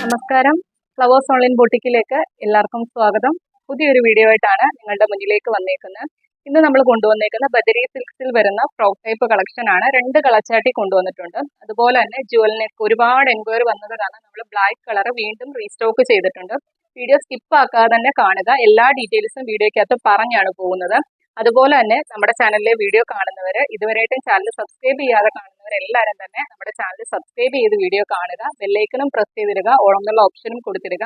നമസ്കാരം. Flowers online ബൊട്ടിക്കിലേക്ക് എല്ലാവർക്കും സ്വാഗതം. പുതിയൊരു വീഡിയോ ആയിട്ടാണ് നിങ്ങളുടെ മുന്നിലേക്ക് വന്നേക്കുന്നത്. ഇന്ന് നമ്മൾ കൊണ്ടുവന്നേക്കുന്ന ബദരി സിൽക്സിൽ വരുന്ന ഫ്രോക്ക് ടൈപ്പ് കളക്ഷൻ ആണ്. 2 കളച്ചാട്ടി കൊണ്ടുവന്നിട്ടുണ്ട്. അതുപോലെ തന്നെ ജുവൽ നെക്ക് ഒരുപാട് എൻക്വയറി വന്നത് കാരണം നമ്മൾ ബ്ലാക്ക് കളർ വീണ്ടും റീസ്റ്റോക്ക് ചെയ്തിട്ടുണ്ട്. വീഡിയോ സ്കിപ്പ് ആക്കാതെ തന്നെ കാണുക. എല്ലാ ഡീറ്റെയിൽസും വീഡിയോയ്ക്കകത്ത് പറഞ്ഞാണ് പോകുന്നത്. അതുപോലെ തന്നെ നമ്മുടെ ചാനലിലെ വീഡിയോ കാണുന്നവർ, ഇതുവരെയായിട്ടും ചാനൽ സബ്സ്ക്രൈബ് ചെയ്യാതെ കാണുന്നവരെല്ലാവരും തന്നെ നമ്മുടെ ചാനൽ സബ്സ്ക്രൈബ് ചെയ്ത് വീഡിയോ കാണുക. ബെല്ലൈക്കണും പ്രസ് ചെയ്തിടുക, ഓൾ എന്നുള്ള ഓപ്ഷനും കൊടുത്തിടുക.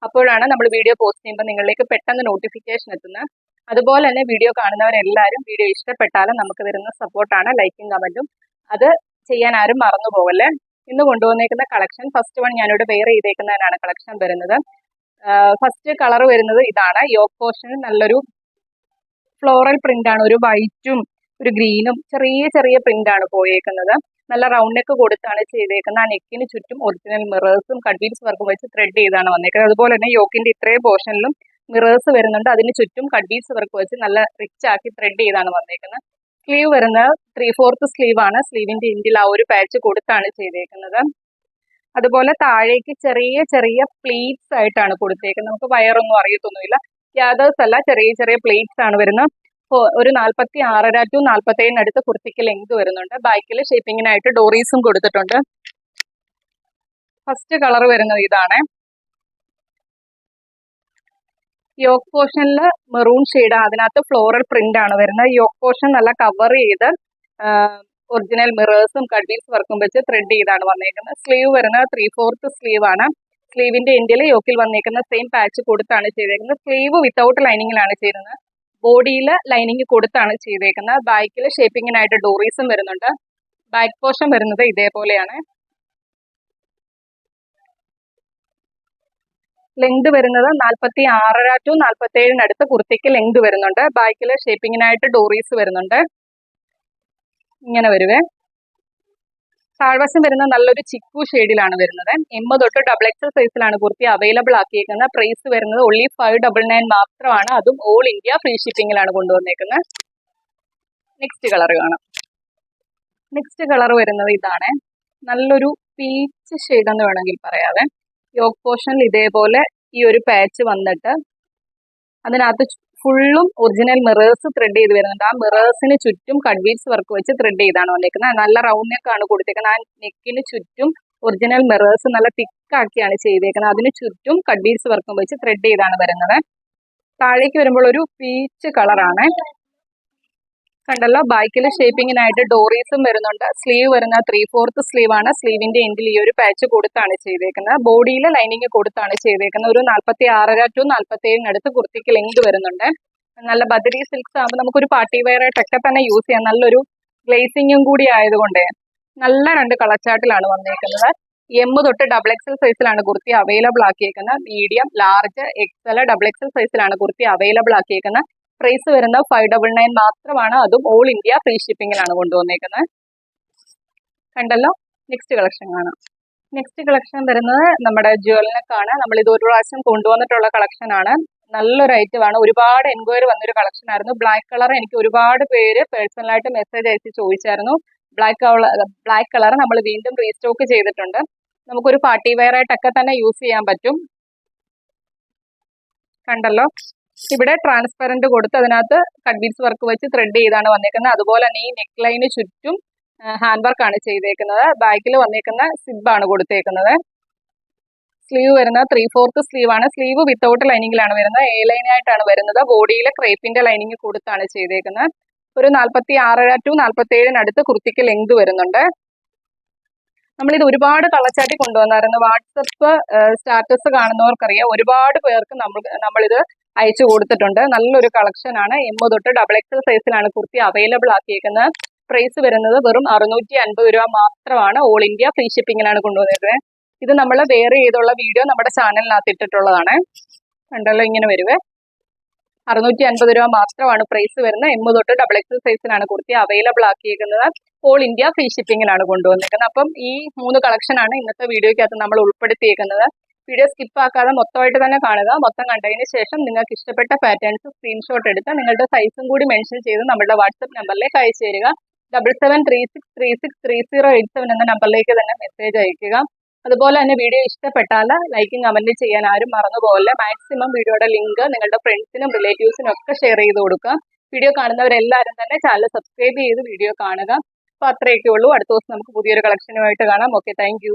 അപ്പോഴാണ് നമ്മൾ വീഡിയോ പോസ്റ്റ് ചെയ്യുമ്പോൾ നിങ്ങളിലേക്ക് പെട്ടെന്ന് നോട്ടിഫിക്കേഷൻ എത്തുന്നത്. അതുപോലെ തന്നെ വീഡിയോ കാണുന്നവരെല്ലാവരും വീഡിയോ ഇഷ്ടപ്പെട്ടാലും നമുക്ക് തരുന്ന സപ്പോർട്ടാണ് ലൈക്കും കമന്റും. അത് ചെയ്യാൻ ആരും മറന്നു പോകല്ലേ. ഇന്ന് കൊണ്ടുവന്നേക്കുന്ന കളക്ഷൻ ഫസ്റ്റ് വൺ ഞാനിവിടെ വെയർ ചെയ്തേക്കുന്നതിനാണ് കളക്ഷൻ വരുന്നത്. ഫസ്റ്റ് കളർ വരുന്നത് ഇതാണ്. യോക്ക് പോർഷൻ നല്ലൊരു ഫ്ലോറൽ പ്രിന്റ് ആണ്. ഒരു വൈറ്റും ഒരു ഗ്രീനും ചെറിയ ചെറിയ പ്രിന്റ് ആണ് പോയേക്കുന്നത്. നല്ല റൗണ്ട് നെക്ക് കൊടുത്താണ് ചെയ്തേക്കുന്നത്. ആ നെക്കിന് ചുറ്റും ഒറിജിനൽ മിറേഴ്സും കട്ട്ബീഡ്സ് വർക്കും വെച്ച് ത്രെഡ് ചെയ്താണ് വന്നേക്കുന്നത്. അതുപോലെ തന്നെ യോക്കിന്റെ ഇത്രയും പോർഷനിലും മിറേഴ്സ് വരുന്നുണ്ട്. അതിന് ചുറ്റും കട്ട്ബീഡ്സ് വർക്ക് വെച്ച് നല്ല റിച്ച് ആക്കി ത്രെഡ് ചെയ്താണ് വന്നേക്കുന്നത്. സ്ലീവ് വരുന്നത് 3/4 സ്ലീവ് ആണ്. സ്ലീവിന്റെ എൻഡിൽ ആ ഒരു പാച്ച് കൊടുത്താണ് ചെയ്തേക്കുന്നത്. അതുപോലെ താഴേക്ക് ചെറിയ ചെറിയ പ്ലീറ്റ്സ് ആയിട്ടാണ് കൊടുത്തേക്കുന്നത്. നമുക്ക് വയറൊന്നും അറിയത്തൊന്നുമില്ല. യാദേഴ്സ് അല്ല, ചെറിയ ചെറിയ പ്ലീറ്റ്സ് ആണ് വരുന്നത്. ഒരു 46.5 to 47 അടുത്ത് കുർത്തിക്ക് ലെങ്ത് വരുന്നുണ്ട്. ബാക്കിൽ ഷേപ്പിങ്ങിനായിട്ട് ഡോറീസും കൊടുത്തിട്ടുണ്ട്. ഫസ്റ്റ് കളർ വരുന്നത് ഇതാണ്. യോക്ക് പോർഷനിൽ മെറൂൺ ഷെയ്ഡ്, അതിനകത്ത് ഫ്ലോറൽ പ്രിന്റ് ആണ് വരുന്നത്. യോക്ക് പോർഷൻ നല്ല കവർ ചെയ്ത് ഒറിജിനൽ മിറേഴ്സും കട്ട്ബീഡ്സ് വർക്കും വെച്ച് ത്രെഡ് ചെയ്താണ് വന്നേക്കുന്നത്. സ്ലീവ് വരുന്നത് 3/4 സ്ലീവ് ആണ്. സ്ലീവിന്റെ എൻഡിൽ യോക്കിൽ വന്നേക്കുന്ന സെയിം പാച്ച് കൊടുത്താണ് ചെയ്തേക്കുന്നത്. സ്ലീവ് വിത്തൗട്ട് ലൈനിങ്ങിലാണ് ചെയ്യുന്നത്. ബോഡിയിൽ ലൈനിങ് കൊടുത്താണ് ചെയ്തേക്കുന്നത്. ബാക്കിൽ ഷേപ്പിങ്ങിനായിട്ട് ഡോറീസും വരുന്നുണ്ട്. ബാക്ക് പോർഷൻ വരുന്നത് ഇതേപോലെയാണ്. ലെങ്ത് വരുന്നത് 46.5 to 47 അടുത്ത് കുർത്തിക്ക് ലെങ്ത് വരുന്നുണ്ട്. ബാക്കിൽ ഷേപ്പിങ്ങിനായിട്ട് ഡോറീസ് വരുന്നുണ്ട്. ഇങ്ങനെ വരുവേ. താഴ്വശം വരുന്ന നല്ലൊരു ചിക്കു ഷെയ്ഡിലാണ് വരുന്നത്. M തൊട്ട് XXL സൈസിലാണ് കുർത്തി അവൈലബിൾ ആക്കിയേക്കുന്നത്. പ്രൈസ് വരുന്നത് ഓൺലി 599 മാത്രമാണ്. അതും ഓൾ ഇന്ത്യ ഫ്രീ ഷിപ്പിംഗിലാണ് കൊണ്ടുവന്നേക്കുന്നത്. നെക്സ്റ്റ് കളർ കാണാം. നെക്സ്റ്റ് കളർ വരുന്നത് ഇതാണ്. നല്ലൊരു പീച്ച് ഷെയ്ഡ് എന്ന് വേണമെങ്കിൽ പറയാവേ. യോക്ക് പോർഷനിൽ ഇതേപോലെ ഈ ഒരു പാച്ച് വന്നിട്ട് അതിനകത്ത് ഫുള്ളും ഒറിജിനൽ മിറേഴ്സ് ത്രെഡ് ചെയ്ത് വരുന്നുണ്ട്. ആ മിറേഴ്സിന് ചുറ്റും കട്ട്ബീഡ്സ് വർക്ക് വെച്ച് ത്രെഡ് ചെയ്താണ് വന്നേക്കുന്നത്. നല്ല റൗണ്ട് നെക്കാണ് കൊടുത്തേക്കുന്നത്. ആ നെക്കിന് ചുറ്റും ഒറിജിനൽ മിറേഴ്സ് നല്ല തിക്കാക്കിയാണ് ചെയ്തേക്കുന്നത്. അതിന് ചുറ്റും കട്ട്ബീഡ്സ് വർക്കും വെച്ച് ത്രെഡ് ചെയ്താണ് വരുന്നത്. താഴേക്ക് വരുമ്പോൾ ഒരു പീച്ച് കളറാണ്. കണ്ടല്ലോ. ബാക്കിൽ ഷേപ്പിങ്ങിനായിട്ട് ഡോറീസും വരുന്നുണ്ട്. സ്ലീവ് വരുന്ന 3/4 സ്ലീവ് ആണ്. സ്ലീവിന്റെ എൻഡിൽ ഈ ഒരു പാച്ച് കൊടുത്താണ് ചെയ്തേക്കുന്നത്. ബോഡിയിൽ ലൈനിങ് കൊടുത്താണ് ചെയ്തേക്കുന്നത്. ഒരു 46.5 to 47 അടുത്ത് കുർത്തിക്ക് ലെങ്ത് വരുന്നുണ്ട്. നല്ല ബദരി സിൽക്സ് ആകുമ്പോൾ നമുക്കൊരു പാർട്ടി വെയർ ആയിട്ടൊക്കെ തന്നെ യൂസ് ചെയ്യാം. നല്ലൊരു ഗ്ലേസിങ്ങും കൂടി ആയതുകൊണ്ട് നല്ല 2 കളച്ചാട്ടിലാണ് വന്നേക്കുന്നത്. M തൊട്ട് XXL സൈസിലാണ് കുർത്തി അവൈലബിൾ ആക്കിയേക്കുന്നത്. മീഡിയം, ലാർജ്, XL, XXL സൈസിലാണ് കുർത്തി അവൈലബിൾ ആക്കിയേക്കുന്നത്. പ്രൈസ് വരുന്നത് 599 മാത്രമാണ്. അതും ഓൾ ഇന്ത്യ ഫ്രീ ഷിപ്പിംഗിലാണ് കൊണ്ടുവന്നേക്കുന്നത്. കണ്ടല്ലോ. നെക്സ്റ്റ് കളക്ഷൻ കാണാം. നെക്സ്റ്റ് കളക്ഷൻ വരുന്നത് നമ്മുടെ ജുവൽ നെക്കാണ്. നമ്മൾ ഇത് ഒരു പ്രാവശ്യം കൊണ്ടുവന്നിട്ടുള്ള കളക്ഷൻ ആണ്. നല്ലൊരു ഐറ്റമാണ്. ഒരുപാട് എൻക്വയറി വന്നൊരു കളക്ഷൻ ആയിരുന്നു. ബ്ലാക്ക് കളർ എനിക്ക് ഒരുപാട് പേര് പേഴ്സണലായിട്ട് മെസ്സേജ് അയച്ച് ചോദിച്ചായിരുന്നു. ബ്ലാക്ക് കളർ നമ്മൾ വീണ്ടും റീസ്റ്റോക്ക് ചെയ്തിട്ടുണ്ട്. നമുക്കൊരു പാർട്ടി വെയർ ആയിട്ടൊക്കെ തന്നെ യൂസ് ചെയ്യാൻ പറ്റും. കണ്ടല്ലോ. ഇവിടെ ട്രാൻസ്പെറന്റ് കൊടുത്ത് അതിനകത്ത് കട്ട്ബീഡ്സ് വർക്ക് വെച്ച് ത്രെഡ് ചെയ്താണ് വന്നേക്കുന്നത്. അതുപോലെ തന്നെ ഈ നെക്ക് ലൈന് ചുറ്റും ഹാൻഡ് വർക്ക് ആണ് ചെയ്തേക്കുന്നത്. ബാക്കിൽ വന്നേക്കുന്ന സിബാണ് കൊടുത്തേക്കുന്നത്. സ്ലീവ് വരുന്നത് 3/4 സ്ലീവ് ആണ്. സ്ലീവ് വിത്തൗട്ട് ലൈനിങ്ങിലാണ് വരുന്നത്. A ലൈൻ ആയിട്ടാണ് വരുന്നത്. ബോഡിയിൽ ക്രേപ്പിന്റെ ലൈനിങ് കൊടുത്താണ് ചെയ്തേക്കുന്നത്. ഒരു 46.5 to 47 അടുത്ത് കുർത്തിക്ക് ലെങ്ത് വരുന്നുണ്ട്. നമ്മളിത് ഒരുപാട് കളച്ചാട്ടി കൊണ്ടുവന്നായിരുന്നു. WhatsApp status കാണുന്നവർക്കറിയാം. ഒരുപാട് പേർക്ക് നമ്മളിത് അയച്ചു കൊടുത്തിട്ടുണ്ട്. നല്ലൊരു കളക്ഷൻ ആണ്. M തൊട്ട് XXL സൈസിലാണ് കുർത്തി അവൈലബിൾ ആക്കിയേക്കുന്നത്. പ്രൈസ് വരുന്നത് വെറും 650 രൂപ മാത്രമാണ്. ഓൾ ഇന്ത്യ ഫ്രീ ഷിപ്പിംഗിലാണ് കൊണ്ടുവന്നിരുന്നത്. ഇത് നമ്മൾ വെയർ ചെയ്തുള്ള വീഡിയോ നമ്മുടെ ചാനലിനകത്ത് ഇട്ടിട്ടുള്ളതാണ്. കണ്ടല്ലോ. ഇങ്ങനെ വരുവേ. 650 രൂപ മാത്രമാണ് പ്രൈസ് വരുന്നത്. M തൊട്ട് XXL സൈസിലാണ് കുർത്തി അവൈലബിൾ ആക്കിയിരിക്കുന്നത്. ഓൾ ഇന്ത്യ ഫ്രീ ഷിപ്പിംഗിലാണ് കൊണ്ടുവന്നിരിക്കുന്നത്. അപ്പം ഈ 3 കളക്ഷനാണ് ഇന്നത്തെ വീഡിയോയ്ക്കകത്ത് നമ്മൾ ഉൾപ്പെടുത്തിയിരിക്കുന്നത്. വീഡിയോ സ്കിപ്പ് ആക്കാതെ മൊത്തമായിട്ട് തന്നെ കാണുക. മൊത്തം കണ്ടതിന് ശേഷം നിങ്ങൾക്ക് ഇഷ്ടപ്പെട്ട പാറ്റേൺസ് സ്ക്രീൻഷോട്ട് എടുത്ത് നിങ്ങളുടെ സൈസും കൂടി മെൻഷൻ ചെയ്ത് നമ്മുടെ വാട്സപ്പ് നമ്പറിലേക്ക് അയച്ചു തരിക. 7736363087 എന്ന നമ്പറിലേക്ക് തന്നെ മെസ്സേജ് അയക്കുക. അതുപോലെ തന്നെ വീഡിയോ ഇഷ്ടപ്പെട്ടാൽ ലൈക്കും കമന്റ് ചെയ്യാൻ ആരും മറന്നുപോകല്ലേ. മാക്സിമം വീഡിയോയുടെ ലിങ്ക് നിങ്ങളുടെ ഫ്രണ്ട്സിനും റിലേറ്റീവ്സിനും ഒക്കെ ഷെയർ ചെയ്ത് കൊടുക്കുക. വീഡിയോ കാണുന്നവരെല്ലാവരും തന്നെ ചാനൽ സബ്സ്ക്രൈബ് ചെയ്ത് വീഡിയോ കാണുക. അപ്പോൾ അത്രയൊക്കെ ഉള്ളൂ. അടുത്ത ദിവസം നമുക്ക് പുതിയൊരു കളക്ഷനുമായിട്ട് കാണാം. Okay, thank